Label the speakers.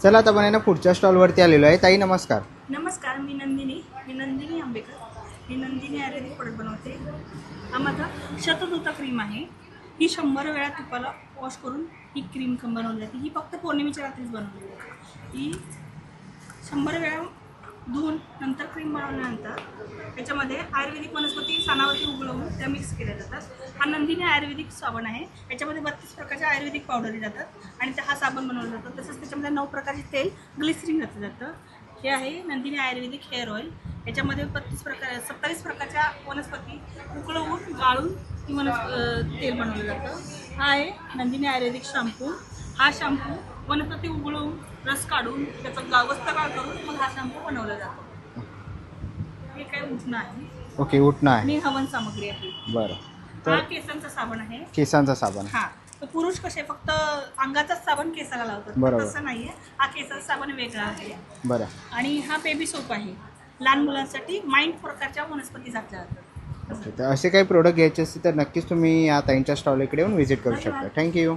Speaker 1: चला आता आपण आहे ना पुढच्या स्टॉलवरती आलेलो आहे. ताई नमस्कार.
Speaker 2: नमस्कार, मी नंदिनी आंबेकर. मी नंदिनी आयुर्वेदिक प्रोडक्ट बनवते. हा माझा शतदूत क्रीम आहे. ही 100 वेळा तुपाला वॉश करून ही क्रीम बनवली जाते. ही फक्त पौर्णिमेच्या रात्रीच बनवली जाते. ही 100 वेळा धुवून नंतर क्रीम बनवल्यानंतर त्याच्यामध्ये आयुर्वेदिक वनस्पती सानावरती उघडवून त्या मिक्स केल्या जातात. हा नंदिनी आयुर्वेदिक साबण आहे. याच्यामध्ये 32 प्रकारच्या आयुर्वेदिक पावडरी जातात आणि हा साबण बनवला जातो. तसंच त्याच्यामध्ये 9 प्रकारचे तेल ग्लिसरीन घातलं जातं. हे आहे नंदिनी आयुर्वेदिक हेअर ऑइल. याच्यामध्ये 27 प्रकारच्या वनस्पती उकळवून गाळून ती तेल बनवलं जातं. हा आहे नंदिनी आयुर्वेदिक शॅम्पू. हा शॅम्पू वनस्पती उघळून रस काढून त्याचा वस्त्रगाळ करून मग हा शॅम्पू बनवला जातो. हे काय उठणं आहे.
Speaker 1: ओके, उठणं आहे.
Speaker 2: आणि हवन सामग्री आहे.
Speaker 1: बरं.
Speaker 2: हा
Speaker 1: तर
Speaker 2: केसांचा साबण आहे.
Speaker 1: केसांचा साबण.
Speaker 2: हा, तर पुरुष कसे फक्त अंगाचाच साबण केसाला लावतात,
Speaker 1: बरोबर.
Speaker 2: तसं नाहीये. हा केसाचा साबण वेगळा आहे.
Speaker 1: बरं.
Speaker 2: आणि हा बेबी सोप आहे. लहान मुलांसाठी माइंड प्रकारच्या वनस्पती घातल्या जातात.
Speaker 1: ओके, तर असे काही प्रोडक्ट घ्यायचे असतील तर नक्कीच तुम्ही या ताईंच्या स्टॉल इकडे येऊन व्हिजिट करू शकता. थँक्यू.